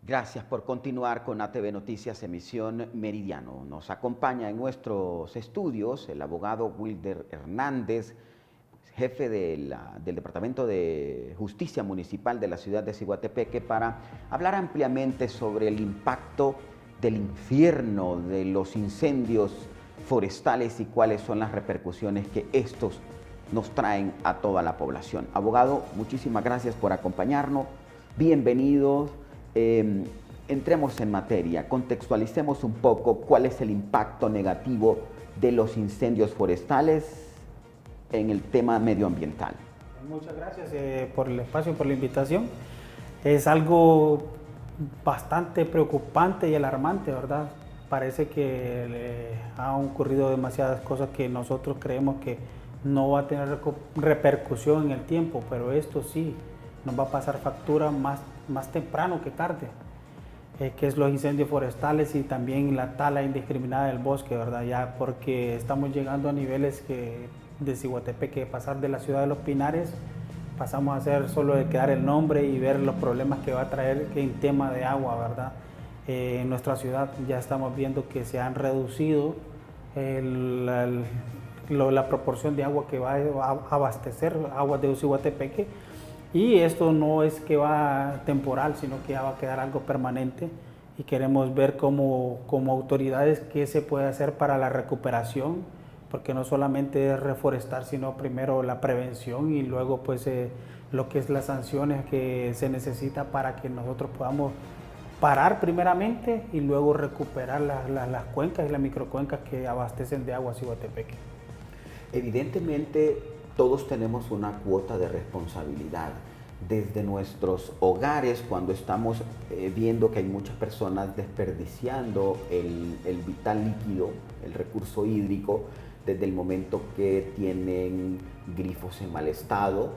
Gracias por continuar con ATV Noticias Emisión Meridiano. Nos acompaña en nuestros estudios el abogado Wilder Hernández, jefe del Departamento de Justicia Municipal de la ciudad de Ciguatepeque, para hablar ampliamente sobre el impacto del infierno de los incendios forestales y cuáles son las repercusiones que estos nos traen a toda la población. Abogado, muchísimas gracias por acompañarnos. Bienvenidos. Entremos en materia, contextualicemos un poco cuál es el impacto negativo de los incendios forestales en el tema medioambiental. Muchas gracias por el espacio, por la invitación. Es algo bastante preocupante y alarmante, ¿verdad? Parece que han ocurrido demasiadas cosas que nosotros creemos que no va a tener repercusión en el tiempo, pero esto sí nos va a pasar factura más temprano que tarde, que es los incendios forestales y también la tala indiscriminada del bosque, ¿verdad? Ya porque estamos llegando a niveles de Ciguatepeque, pasar de la ciudad de Los Pinares, pasamos a ser solo de quedar el nombre y ver los problemas que va a traer en tema de agua, ¿verdad? En nuestra ciudad ya estamos viendo que se han reducido la proporción de agua que va a abastecer aguas de Ciguatepeque. Y esto no es que va temporal, sino que ya va a quedar algo permanente y queremos ver como autoridades qué se puede hacer para la recuperación, porque no solamente es reforestar, sino primero la prevención y luego pues lo que es las sanciones que se necesita para que nosotros podamos parar primeramente y luego recuperar las cuencas y las microcuencas que abastecen de agua a Ciguatepeque. Evidentemente, todos tenemos una cuota de responsabilidad. Desde nuestros hogares, cuando estamos viendo que hay muchas personas desperdiciando el vital líquido, el recurso hídrico, desde el momento que tienen grifos en mal estado,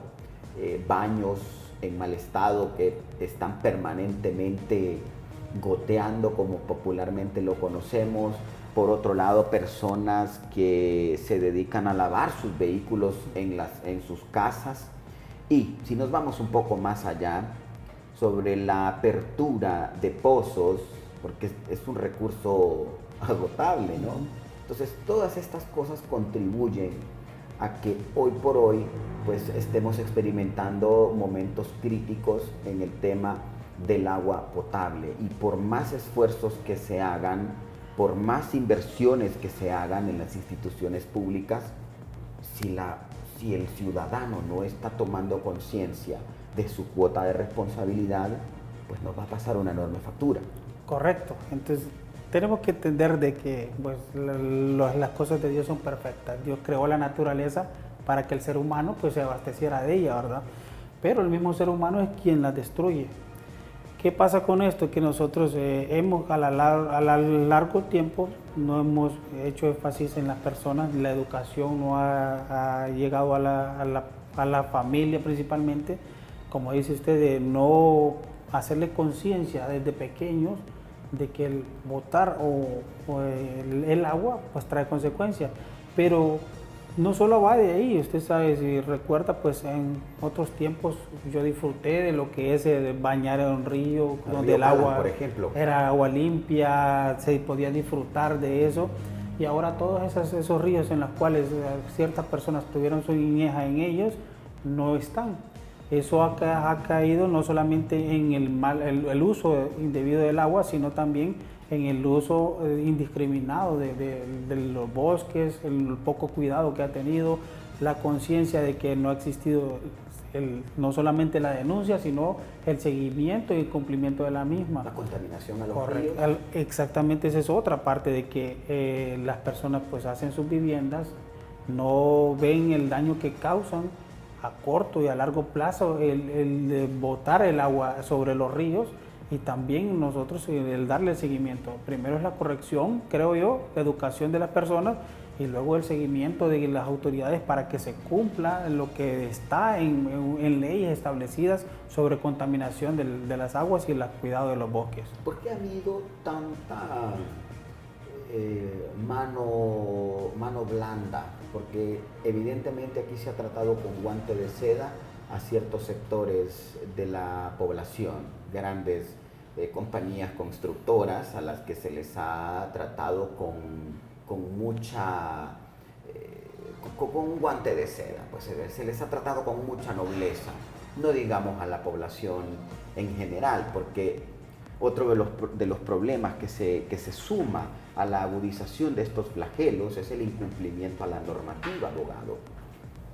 baños en mal estado que están permanentemente goteando, como popularmente lo conocemos. Por otro lado, personas que se dedican a lavar sus vehículos en sus casas. Y si nos vamos un poco más allá, sobre la apertura de pozos, porque es un recurso agotable, ¿no? Entonces, todas estas cosas contribuyen a que hoy por hoy pues, estemos experimentando momentos críticos en el tema del agua potable. Y por más esfuerzos que se hagan, por más inversiones que se hagan en las instituciones públicas, si el ciudadano no está tomando conciencia de su cuota de responsabilidad, pues nos va a pasar una enorme factura. Correcto. Entonces, tenemos que entender de que pues, las cosas de Dios son perfectas. Dios creó la naturaleza para que el ser humano pues, se abasteciera de ella, ¿verdad? Pero el mismo ser humano es quien la destruye. ¿Qué pasa con esto? Que nosotros hemos a largo tiempo no hemos hecho énfasis en las personas, la educación no ha llegado a la familia principalmente, como dice usted, de no hacerle conciencia desde pequeños de que el botar el agua pues trae consecuencias, pero no solo va de ahí. Usted sabe, si recuerda, pues en otros tiempos yo disfruté de lo que es bañar en un río, donde el agua, por ejemplo, era agua limpia, se podía disfrutar de eso. Y ahora todos esos ríos en los cuales ciertas personas tuvieron su niñez en ellos, no están. Eso ha caído no solamente en el uso indebido del agua, sino también en el uso indiscriminado de los bosques, el poco cuidado que ha tenido, la conciencia de que no ha existido no solamente la denuncia, sino el seguimiento y el cumplimiento de la misma. La contaminación a los ríos. Exactamente, esa es otra parte de que las personas pues hacen sus viviendas, no ven el daño que causan a corto y a largo plazo el botar el agua sobre los ríos. Y también nosotros el darle seguimiento. Primero es la corrección, creo yo, la educación de las personas y luego el seguimiento de las autoridades para que se cumpla lo que está en leyes establecidas sobre contaminación de las aguas y el cuidado de los bosques. ¿Por qué ha habido tanta mano blanda? Porque evidentemente aquí se ha tratado con guante de seda a ciertos sectores de la población, grandes compañías constructoras a las que se les ha tratado con mucha, con un guante de seda, pues se les ha tratado con mucha nobleza, no digamos a la población en general, porque otro de los problemas que se suma a la agudización de estos flagelos es el incumplimiento a la normativa, abogado.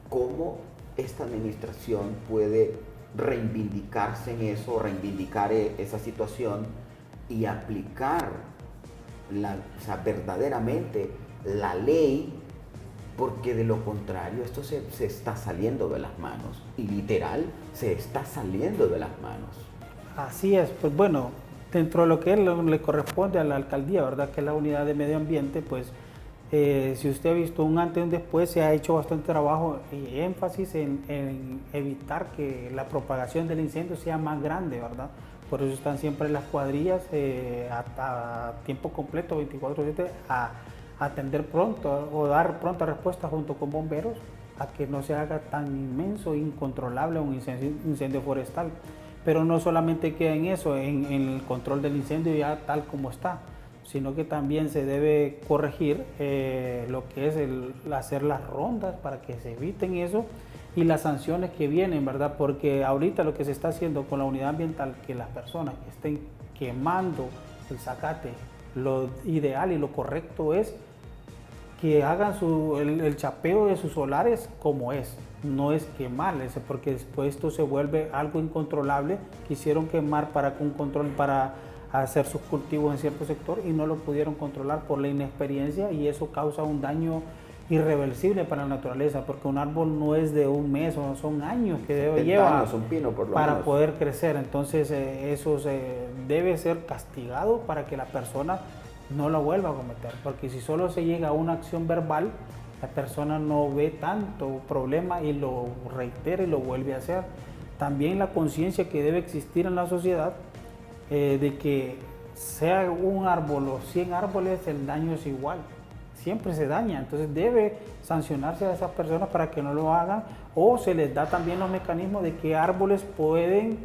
¿Cómo esta administración puede reivindicarse en eso, reivindicar esa situación y aplicar o sea, verdaderamente la ley? Porque de lo contrario esto se está saliendo de las manos, y literal se está saliendo de las manos. Así es, pues bueno, dentro de lo que le corresponde a la alcaldía, ¿verdad? Que es la unidad de medio ambiente, pues si usted ha visto un antes y un después, se ha hecho bastante trabajo y énfasis en evitar que la propagación del incendio sea más grande, ¿verdad? Por eso están siempre las cuadrillas a tiempo completo, 24/7, a atender pronto o dar pronta respuesta junto con bomberos a que no se haga tan inmenso e incontrolable un incendio forestal. Pero no solamente queda en eso, en el control del incendio ya tal como está, sino que también se debe corregir lo que es hacer las rondas para que se eviten eso y las sanciones que vienen, ¿verdad? Porque ahorita lo que se está haciendo con la unidad ambiental, que las personas que estén quemando el zacate, lo ideal y lo correcto es que hagan el chapeo de sus solares como es, no es quemarles, porque después esto se vuelve algo incontrolable. Quisieron quemar para un control para hacer sus cultivos en cierto sector y no lo pudieron controlar por la inexperiencia, y eso causa un daño irreversible para la naturaleza, porque un árbol no es de un mes, son años que lleva años, un pino por lo para menos poder crecer. Entonces eso debe ser castigado para que la persona no lo vuelva a cometer, porque si solo se llega a una acción verbal, la persona no ve tanto problema y lo reitera y lo vuelve a hacer. También la conciencia que debe existir en la sociedad de que sea un árbol o 100 árboles, el daño es igual, siempre se daña. Entonces debe sancionarse a esas personas para que no lo hagan, o se les da también los mecanismos de que árboles pueden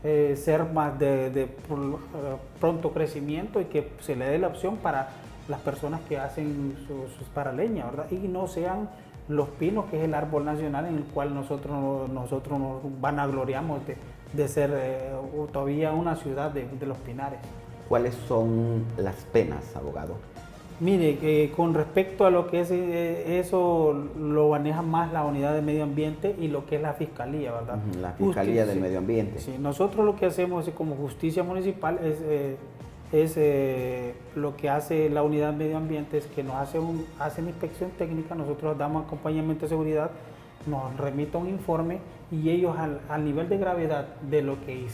ser más de pronto crecimiento, y que se le dé la opción para las personas que hacen sus para leña, ¿verdad? Y no sean los pinos, que es el árbol nacional en el cual nosotros nos vanagloriamos de ser todavía una ciudad de los pinares. ¿Cuáles son las penas, abogado? Mire, con respecto a lo que es eso, lo maneja más la unidad de medio ambiente y lo que es la fiscalía, ¿verdad? La Fiscalía del Medio Ambiente. Sí, nosotros lo que hacemos como justicia municipal es lo que hace la unidad de medio ambiente es que nos hace una inspección técnica, nosotros damos acompañamiento de seguridad, nos remite un informe, y ellos al nivel de gravedad de lo que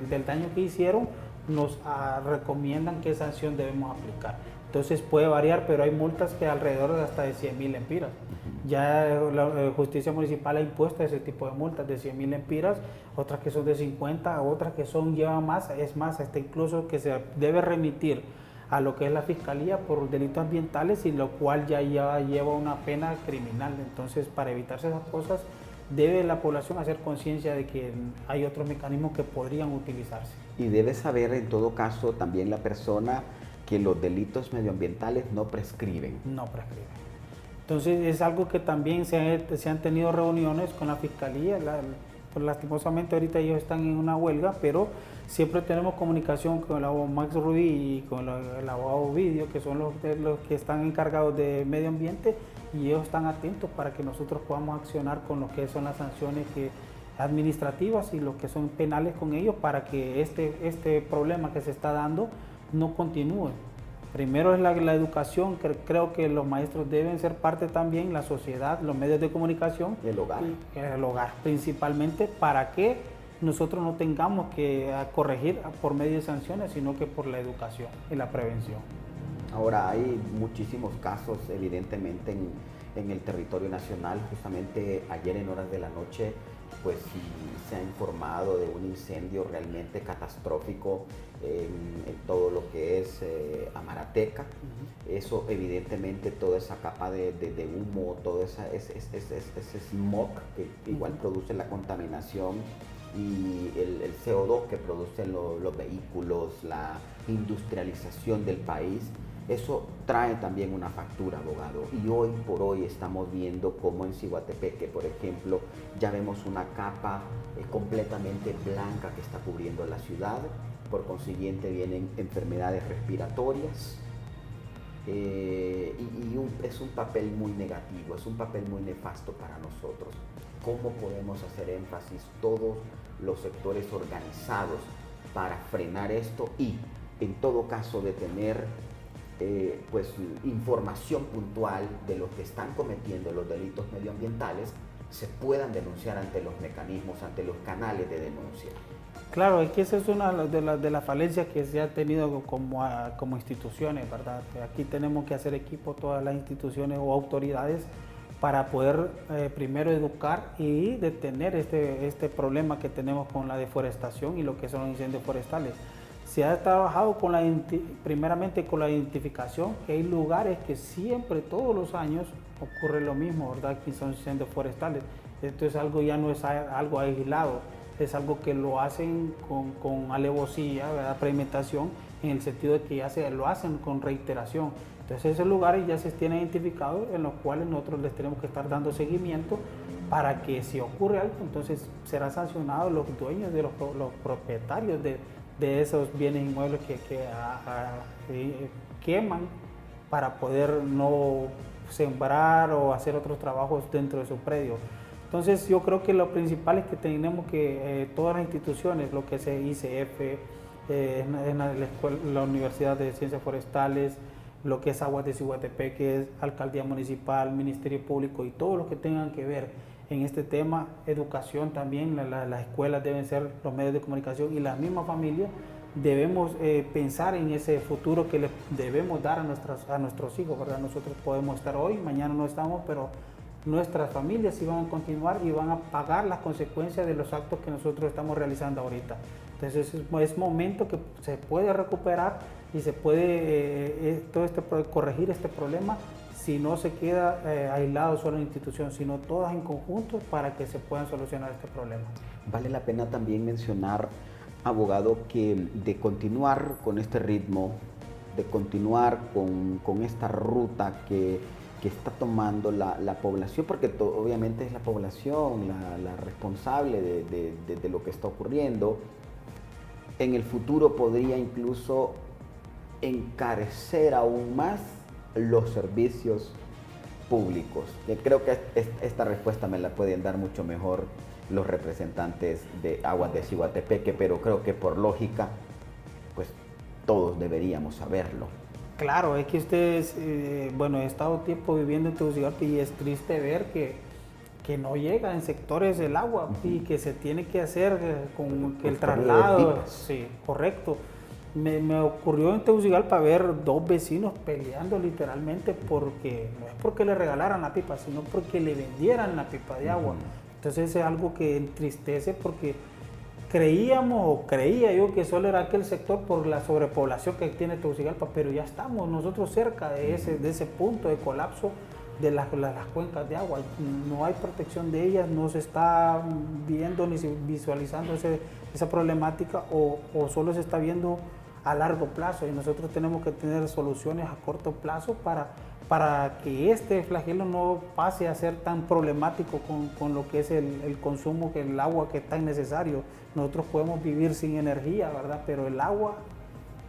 del daño que hicieron nos recomiendan qué sanción debemos aplicar. Entonces puede variar, pero hay multas que alrededor de hasta de 100.000 lempiras. Ya la justicia municipal ha impuesto ese tipo de multas de 100.000 lempiras, otras que son de 50, otras que llevan más, es más, hasta incluso que se debe remitir a lo que es la fiscalía por delitos ambientales, y lo cual ya lleva una pena criminal. Entonces, para evitarse esas cosas, debe la población hacer conciencia de que hay otros mecanismos que podrían utilizarse. Y debe saber en todo caso también la persona que los delitos medioambientales no prescriben. No prescriben. Entonces es algo que también se han tenido reuniones con la fiscalía. Pues lastimosamente ahorita ellos están en una huelga, pero siempre tenemos comunicación con el abogado Max Rudy y con el abogado Ovidio, que son los que están encargados de medio ambiente, y ellos están atentos para que nosotros podamos accionar con lo que son las sanciones administrativas y lo que son penales con ellos, para que este problema que se está dando no continúe. Primero es la educación, que creo que los maestros deben ser parte también, la sociedad, los medios de comunicación. El hogar. El hogar principalmente, para que nosotros no tengamos que corregir por medio de sanciones, sino que por la educación y la prevención. Ahora hay muchísimos casos evidentemente en el territorio nacional. Justamente ayer en horas de la noche pues sí, se ha informado de un incendio realmente catastrófico en todo lo que es Amarateca. Eso evidentemente, toda esa capa de humo, todo ese smog que igual produce la contaminación, y el CO2 que producen los vehículos, la industrialización del país, eso trae también una factura, abogado. Y hoy por hoy estamos viendo cómo en Ciguatepeque, por ejemplo, ya vemos una capa completamente blanca que está cubriendo la ciudad. Por consiguiente vienen enfermedades respiratorias. Es un papel muy negativo, es un papel muy nefasto para nosotros. ¿Cómo podemos hacer énfasis todos los sectores organizados para frenar esto y, en todo caso, de tener pues información puntual de los que están cometiendo los delitos medioambientales, se puedan denunciar ante los mecanismos, ante los canales de denuncia? Claro, es que esa es una de las falencias que se ha tenido como instituciones, ¿verdad? Aquí tenemos que hacer equipo todas las instituciones o autoridades para poder primero educar y detener este problema que tenemos con la deforestación y lo que son los incendios forestales. Se ha trabajado primeramente con la identificación, que hay lugares que siempre, todos los años, ocurre lo mismo, ¿verdad? Que son incendios forestales. Esto es algo, ya no es algo aislado, es algo que lo hacen con alevosía, ¿verdad? Premeditación, en el sentido de que ya lo hacen con reiteración. Entonces esos lugares ya se tienen identificados, en los cuales nosotros les tenemos que estar dando seguimiento para que si ocurre algo, entonces serán sancionados los dueños, de los propietarios de esos bienes inmuebles que queman para poder no sembrar o hacer otros trabajos dentro de su predio. Entonces yo creo que lo principal es que tenemos que todas las instituciones, lo que es ICF, la Universidad de Ciencias Forestales, lo que es Aguas de Ciguatepeque, Alcaldía Municipal, Ministerio Público y todo lo que tengan que ver en este tema, educación también, las escuelas deben ser los medios de comunicación y la misma familia debemos pensar en ese futuro que le debemos dar a nuestros hijos, ¿verdad? Nosotros podemos estar hoy, mañana no estamos, pero nuestras familias sí van a continuar y van a pagar las consecuencias de los actos que nosotros estamos realizando ahorita. Entonces es momento que se puede recuperar y se puede corregir este problema si no se queda aislado solo en la institución, sino todas en conjunto para que se puedan solucionar este problema. Vale la pena también mencionar, abogado, que de continuar con este ritmo, de continuar con esta ruta que está tomando la población, porque obviamente es la población la responsable de lo que está ocurriendo, en el futuro podría incluso encarecer aún más los servicios públicos. Creo que esta respuesta me la pueden dar mucho mejor los representantes de Aguas de Ciguatepeque, pero creo que por lógica, pues todos deberíamos saberlo. Claro, es que ustedes, he estado tiempo viviendo en Tegucigalpa y es triste ver que no llega en sectores el agua y que se tiene que hacer con que el traslado. Sí, correcto. Me ocurrió en Tegucigalpa ver dos vecinos peleando literalmente porque no es porque le regalaran la pipa, sino porque le vendieran la pipa de agua. Entonces es algo que entristece porque creía yo que solo era aquel sector por la sobrepoblación que tiene Tegucigalpa, pero ya estamos nosotros cerca de ese punto de colapso de las cuencas de agua. No hay protección de ellas, no se está viendo ni visualizando esa problemática o solo se está viendo a largo plazo y nosotros tenemos que tener soluciones a corto plazo para que este flagelo no pase a ser tan problemático con lo que es el consumo, que el agua que es tan necesario. Nosotros podemos vivir sin energía, ¿verdad? Pero el agua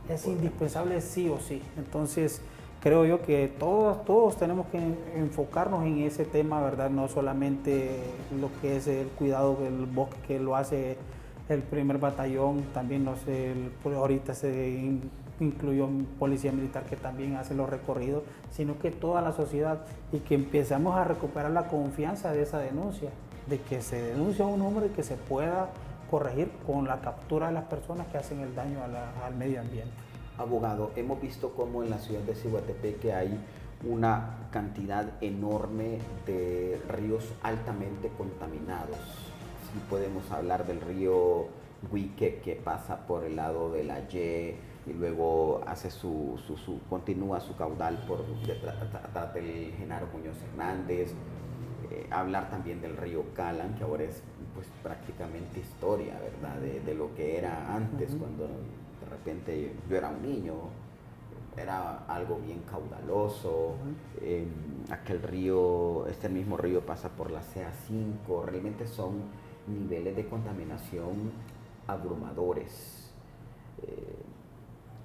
es indispensable sí o sí. Entonces creo yo que todos tenemos que enfocarnos en ese tema, ¿verdad? No solamente lo que es el cuidado del bosque, que lo hace el primer batallón, también ahorita se incluyó un policía militar que también hace los recorridos, sino que toda la sociedad y que empezamos a recuperar la confianza de esa denuncia, de que se denuncia a un hombre y que se pueda corregir con la captura de las personas que hacen el daño al medio ambiente. Abogado, hemos visto cómo en la ciudad de Ciguatepeque hay una cantidad enorme de ríos altamente contaminados. Sí podemos hablar del río Huique, que pasa por el lado de la Y y luego hace continúa su caudal por detrás del Genaro Muñoz Hernández. hablar también del río Calan, que ahora es pues prácticamente historia, ¿verdad? De lo que era antes, cuando de repente yo era un niño, era algo bien caudaloso, aquel río, este mismo río pasa por la CA5, realmente son niveles de contaminación abrumadores.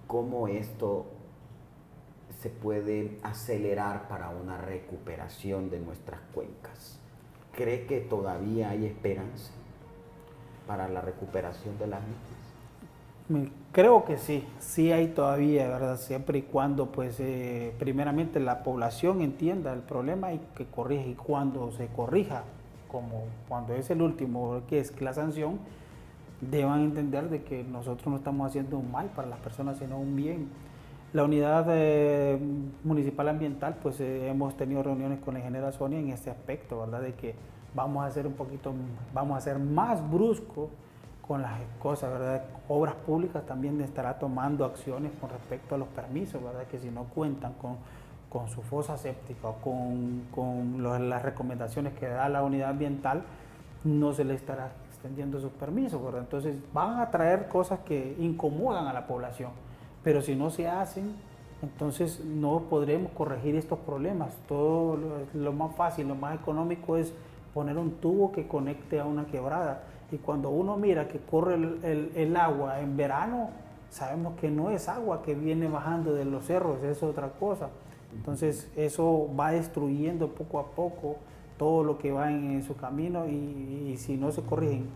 ¿Cómo esto se puede acelerar para una recuperación de nuestras cuencas? ¿Cree que todavía hay esperanza para la recuperación de las mismas? Creo que sí, sí hay todavía, ¿verdad? Siempre y cuando, pues, primeramente la población entienda el problema y que corrija, y cuando se corrija, como cuando es el último, que es la sanción, deban entender de que nosotros no estamos haciendo un mal para las personas, sino un bien. La unidad municipal ambiental, pues hemos tenido reuniones con la ingeniera Sonia en este aspecto, ¿verdad? De que vamos a hacer vamos a ser más brusco con las cosas, ¿verdad? Obras Públicas también estará tomando acciones con respecto a los permisos, ¿verdad? Que si no cuentan con su fosa séptica o con las recomendaciones que da la unidad ambiental, no se le estará extendiendo sus permisos, ¿verdad? Entonces van a traer cosas que incomodan a la población, pero si no se hacen, entonces no podremos corregir estos problemas. Todo lo más fácil, lo más económico es poner un tubo que conecte a una quebrada. Y cuando uno mira que corre el agua en verano, sabemos que no es agua que viene bajando de los cerros, es otra cosa. Entonces eso va destruyendo poco a poco todo lo que va en su camino, y si no se corrigen,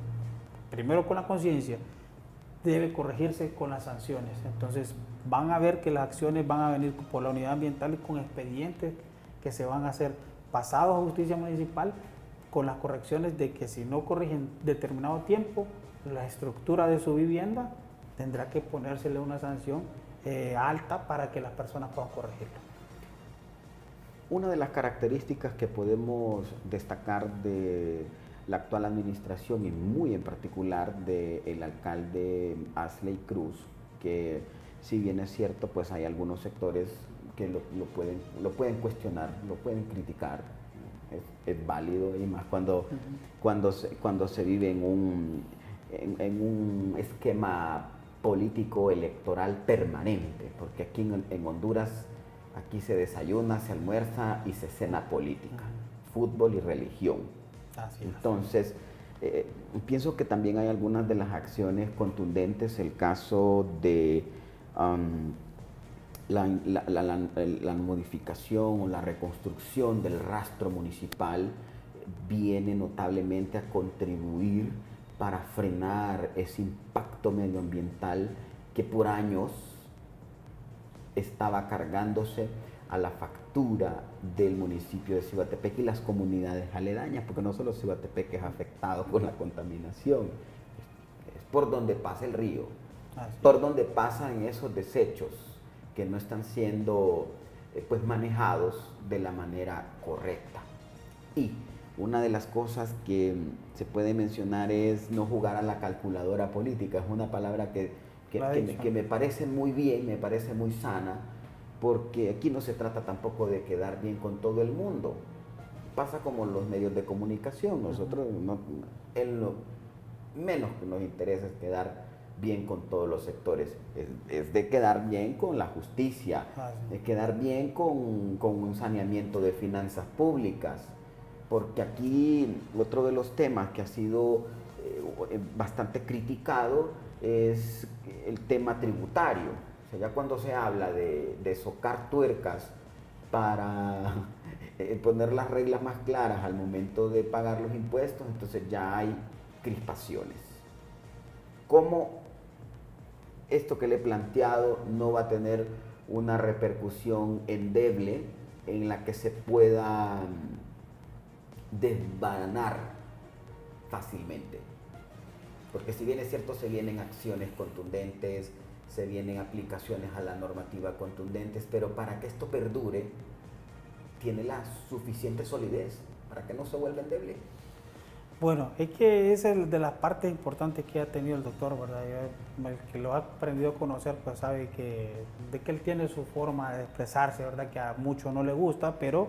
primero con la conciencia, debe corregirse con las sanciones. Entonces van a ver que las acciones van a venir por la unidad ambiental y con expedientes que se van a hacer pasados a justicia municipal, con las correcciones de que si no corrigen determinado tiempo la estructura de su vivienda, tendrá que ponérsele una sanción alta para que las personas puedan corregirlo. Una de las características que podemos destacar de la actual administración y muy en particular del alcalde Ashley Cruz, que si bien es cierto, pues hay algunos sectores que lo pueden cuestionar, lo pueden criticar, es válido, y más cuando se vive en un esquema político electoral permanente, porque aquí en Honduras, aquí se desayuna, se almuerza y se cena política, fútbol y religión. Entonces, pienso que también hay algunas de las acciones contundentes, el caso de la modificación o la reconstrucción del rastro municipal viene notablemente a contribuir para frenar ese impacto medioambiental que por años estaba cargándose a la factura del municipio de Cihuatepec y las comunidades aledañas, porque no solo Cihuatepec es afectado por la contaminación, es por donde pasa el río, por donde pasan esos desechos que no están siendo pues manejados de la manera correcta. Y una de las cosas que se puede mencionar es no jugar a la calculadora política. Es una palabra que me parece muy bien, me parece muy sana, porque aquí no se trata tampoco de quedar bien con todo el mundo. Pasa como los medios de comunicación. Nosotros lo menos que nos interesa es quedar bien con todos los sectores, es de quedar bien con la justicia, de quedar bien con un saneamiento de finanzas públicas, porque aquí otro de los temas que ha sido bastante criticado es el tema tributario. O sea, ya cuando se habla de socar tuercas para poner las reglas más claras al momento de pagar los impuestos, entonces ya hay crispaciones. ¿Cómo esto que le he planteado no va a tener una repercusión endeble en la que se pueda desbaranar fácilmente? Porque si bien es cierto, se vienen acciones contundentes, se vienen aplicaciones a la normativa contundentes, pero para que esto perdure, tiene la suficiente solidez para que no se vuelva endeble. Bueno, es que es de las partes importantes que ha tenido el doctor, ¿verdad? El que lo ha aprendido a conocer, pues sabe de que él tiene su forma de expresarse, ¿verdad? Que a muchos no le gusta, pero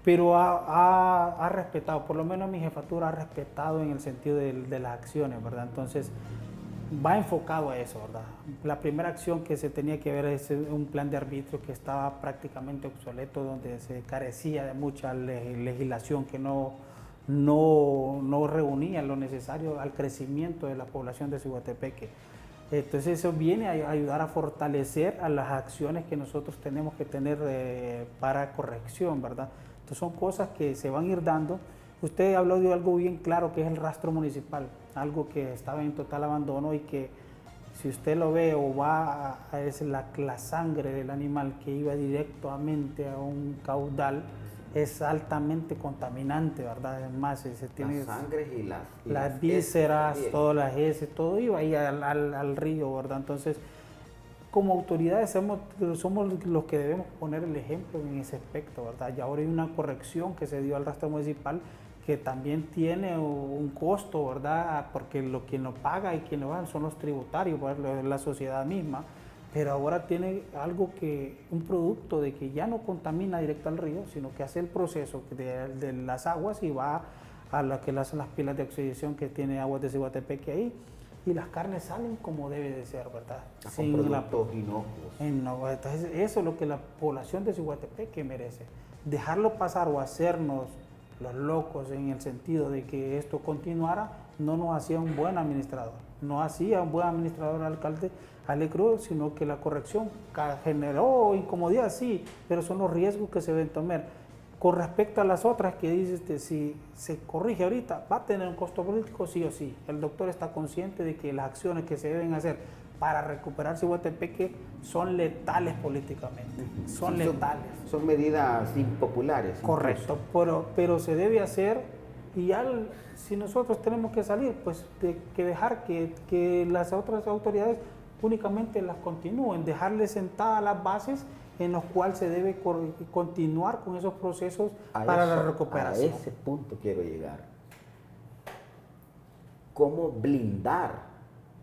pero ha respetado, por lo menos mi jefatura ha respetado en el sentido de las acciones, ¿verdad? Entonces, va enfocado a eso, ¿verdad? La primera acción que se tenía que ver es un plan de arbitrio que estaba prácticamente obsoleto, donde se carecía de mucha legislación que no reunía lo necesario al crecimiento de la población de Ciguatepeque. Entonces eso viene a ayudar a fortalecer a las acciones que nosotros tenemos que tener para corrección, ¿verdad? Entonces son cosas que se van a ir dando. Usted habló de algo bien claro que es el rastro municipal, algo que estaba en total abandono y que si usted lo ve o va es la sangre del animal que iba directamente a un caudal, es altamente contaminante, ¿verdad? Además, se tiene las sangres y las vísceras, heces, todas las heces, todo iba ahí al río, ¿verdad? Entonces, como autoridades somos los que debemos poner el ejemplo en ese aspecto, ¿verdad? Y ahora hay una corrección que se dio al rastro municipal que también tiene un costo, ¿verdad? Porque quien lo paga y quien lo va son los tributarios, ¿verdad? La sociedad misma. Pero ahora tiene un producto de que ya no contamina directo al río, sino que hace el proceso de las aguas y va a lo que hacen las pilas de oxidación que tiene Aguas de Ciguatepeque ahí, y las carnes salen como debe de ser, ¿verdad? Sin productos inocuos. Entonces eso es lo que la población de Ciguatepeque merece. Dejarlo pasar o hacernos los locos en el sentido de que esto continuara no nos hacía un buen administrador. No hacía un buen administrador al alcalde Ale Cruz, sino que la corrección generó incomodidad, sí, pero son los riesgos que se deben tomar. Con respecto a las otras que dices, si se corrige ahorita, va a tener un costo político sí o sí. El doctor está consciente de que las acciones que se deben hacer para recuperar Ciguatepeque son letales políticamente, son letales. Son medidas impopulares. Correcto, pero se debe hacer y ya si nosotros tenemos que salir, pues que dejar que las otras autoridades únicamente las continúen, dejarles sentadas las bases en los cuales se debe continuar con esos procesos para la recuperación. A ese punto quiero llegar. ¿Cómo blindar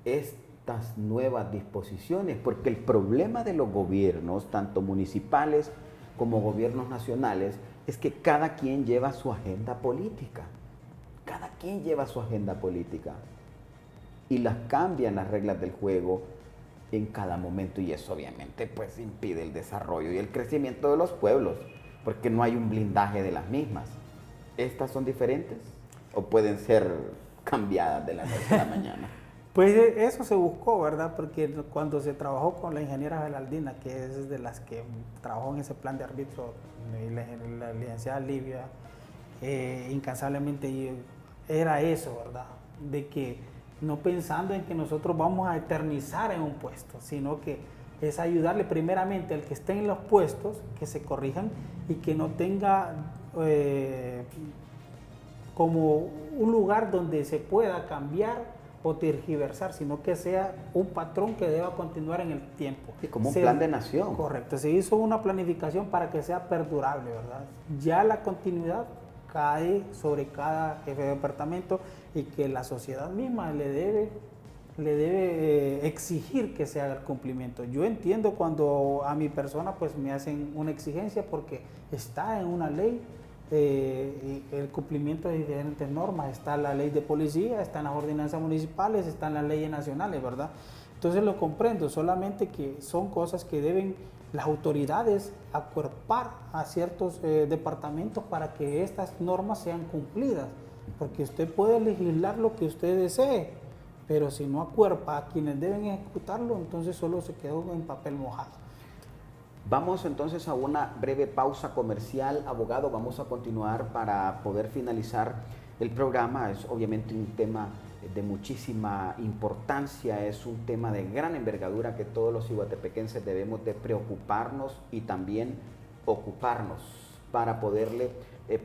estas nuevas disposiciones? Porque el problema de los gobiernos, tanto municipales como gobiernos nacionales, es que cada quien lleva su agenda política. Cada quien lleva su agenda política. Y las cambian las reglas del juego en cada momento, y eso obviamente pues impide el desarrollo y el crecimiento de los pueblos, porque no hay un blindaje de las mismas. ¿Estas son diferentes o pueden ser cambiadas de la noche a la mañana? Pues eso se buscó, ¿verdad? Porque cuando se trabajó con la ingeniera Geraldina, que es de las que trabajó en ese plan de arbitrio, y la licenciada Livia, incansablemente era eso, ¿verdad? De que no pensando en que nosotros vamos a eternizar en un puesto, sino que es ayudarle primeramente al que esté en los puestos, que se corrijan y que no tenga como un lugar donde se pueda cambiar o tergiversar, sino que sea un patrón que deba continuar en el tiempo. Y como un plan de nación. Correcto, se hizo una planificación para que sea perdurable, ¿verdad? Ya la continuidad cae sobre cada jefe de departamento y que la sociedad misma le debe exigir que se haga el cumplimiento. Yo entiendo cuando a mi persona pues me hacen una exigencia porque está en una ley el cumplimiento de diferentes normas, está la ley de policía, están las ordenanzas municipales, están las leyes nacionales, ¿verdad? Entonces lo comprendo, solamente que son cosas que deben las autoridades acuerpar a ciertos departamentos para que estas normas sean cumplidas, porque usted puede legislar lo que usted desee, pero si no acuerpa a quienes deben ejecutarlo, entonces solo se quedó en papel mojado. Vamos entonces a una breve pausa comercial, abogado. Vamos a continuar para poder finalizar el programa. Es obviamente un tema de muchísima importancia, es un tema de gran envergadura que todos los ciguatepequenses debemos de preocuparnos y también ocuparnos para poderle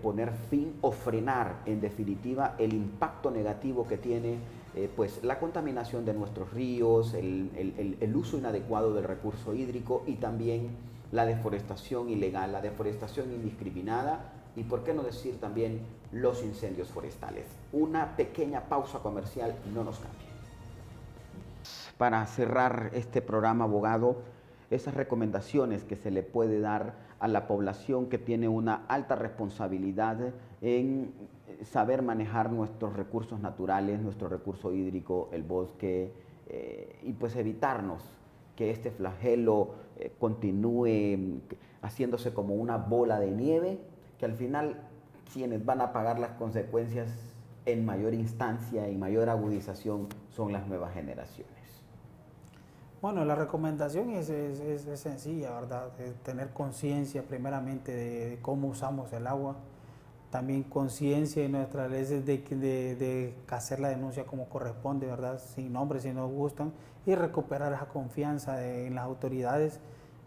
poner fin o frenar en definitiva el impacto negativo que tiene pues la contaminación de nuestros ríos, el uso inadecuado del recurso hídrico y también la deforestación ilegal, la deforestación indiscriminada y por qué no decir también los incendios forestales. Una pequeña pausa comercial, no nos cambie. Para cerrar este programa, abogado, esas recomendaciones que se le puede dar a la población que tiene una alta responsabilidad en saber manejar nuestros recursos naturales, nuestro recurso hídrico, el bosque, y pues evitarnos que este flagelo continúe haciéndose como una bola de nieve, que al final quienes van a pagar las consecuencias en mayor instancia y mayor agudización son las nuevas generaciones. Bueno, la recomendación es sencilla, ¿verdad? Tener conciencia primeramente de cómo usamos el agua, también conciencia de nuestras leyes de hacer la denuncia como corresponde, ¿verdad? Sin nombre, si nos gustan, y recuperar esa confianza en las autoridades.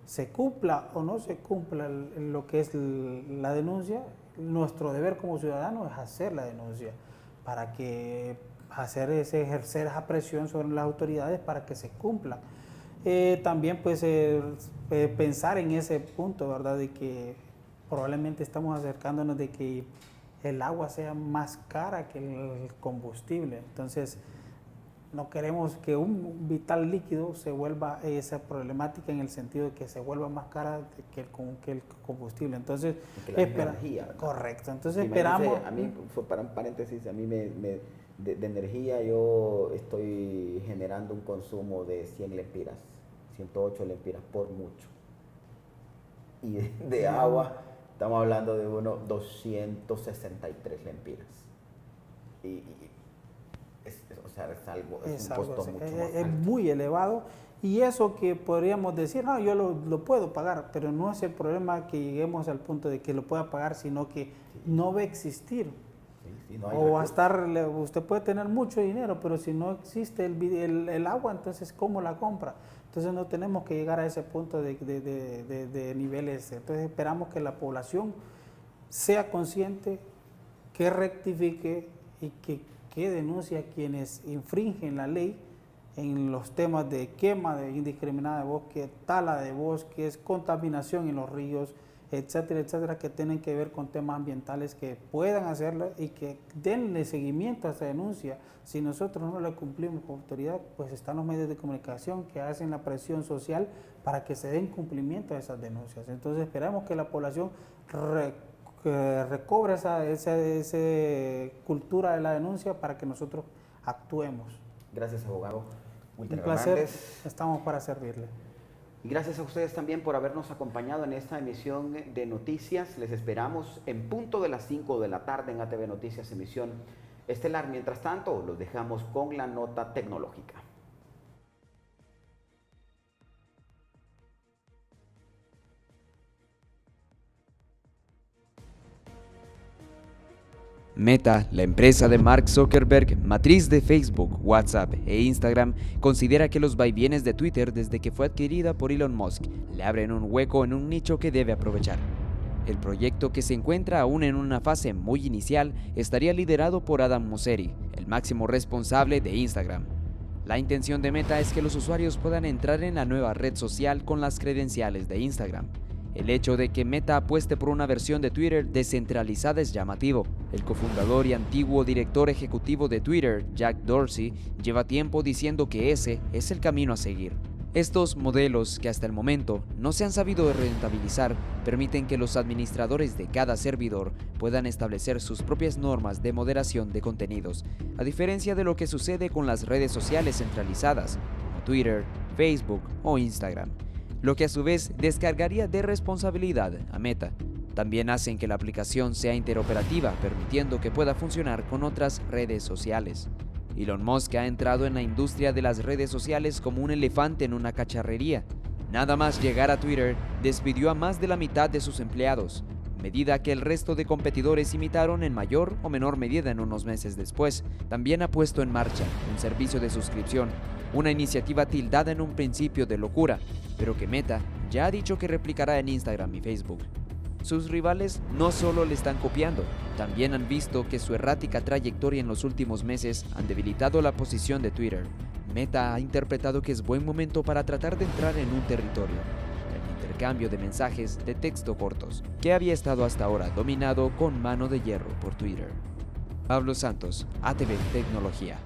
Se cumpla o no se cumpla lo que es la denuncia, nuestro deber como ciudadanos es hacer la denuncia, para que ejercer esa presión sobre las autoridades para que se cumpla. También pues pensar en ese punto, ¿verdad? De que probablemente estamos acercándonos de que el agua sea más cara que el combustible. Entonces, no queremos que un vital líquido se vuelva esa problemática en el sentido de que se vuelva más cara que el combustible. Entonces, energía, ¿verdad? Correcto. Entonces, esperamos. A mí, para un paréntesis, a mí de energía yo estoy generando un consumo de 100 lempiras, 108 lempiras por mucho. Y de agua estamos hablando de unos 263 lempiras. Es un costo mucho más alto. Es muy elevado, y eso que podríamos decir, no, yo lo puedo pagar, pero no es el problema que lleguemos al punto de que lo pueda pagar, sino que no va a existir. No o va a estar, usted puede tener mucho dinero, pero si no existe el agua, entonces ¿cómo la compra? Entonces no tenemos que llegar a ese punto de niveles. Entonces esperamos que la población sea consciente, que rectifique y que denuncie a quienes infringen la ley en los temas de quema de indiscriminada de bosque, tala de bosques, contaminación en los ríos, etcétera, etcétera, que tienen que ver con temas ambientales, que puedan hacerlo y que denle seguimiento a esa denuncia. Si nosotros no la cumplimos como autoridad, pues están los medios de comunicación que hacen la presión social para que se den cumplimiento a esas denuncias. Entonces esperamos que la población recobre esa cultura de la denuncia para que nosotros actuemos. Gracias, abogado. Un placer, estamos para servirle. Y gracias a ustedes también por habernos acompañado en esta emisión de noticias. Les esperamos en punto de las 5 de la tarde en ATV Noticias, emisión estelar. Mientras tanto, los dejamos con la nota tecnológica. Meta, la empresa de Mark Zuckerberg, matriz de Facebook, WhatsApp e Instagram, considera que los vaivienes de Twitter desde que fue adquirida por Elon Musk le abren un hueco en un nicho que debe aprovechar. El proyecto, que se encuentra aún en una fase muy inicial, estaría liderado por Adam Mosseri, el máximo responsable de Instagram. La intención de Meta es que los usuarios puedan entrar en la nueva red social con las credenciales de Instagram. El hecho de que Meta apueste por una versión de Twitter descentralizada es llamativo. El cofundador y antiguo director ejecutivo de Twitter, Jack Dorsey, lleva tiempo diciendo que ese es el camino a seguir. Estos modelos, que hasta el momento no se han sabido rentabilizar, permiten que los administradores de cada servidor puedan establecer sus propias normas de moderación de contenidos, a diferencia de lo que sucede con las redes sociales centralizadas, como Twitter, Facebook o Instagram, lo que a su vez descargaría de responsabilidad a Meta. También hacen que la aplicación sea interoperativa, permitiendo que pueda funcionar con otras redes sociales. Elon Musk ha entrado en la industria de las redes sociales como un elefante en una cacharrería. Nada más llegar a Twitter, despidió a más de la mitad de sus empleados, medida que el resto de competidores imitaron en mayor o menor medida en unos meses después. También ha puesto en marcha un servicio de suscripción, una iniciativa tildada en un principio de locura, pero que Meta ya ha dicho que replicará en Instagram y Facebook. Sus rivales no solo le están copiando, también han visto que su errática trayectoria en los últimos meses han debilitado la posición de Twitter. Meta ha interpretado que es buen momento para tratar de entrar en un territorio, el intercambio de mensajes de texto cortos, que había estado hasta ahora dominado con mano de hierro por Twitter. Pablo Santos, ATV Tecnología.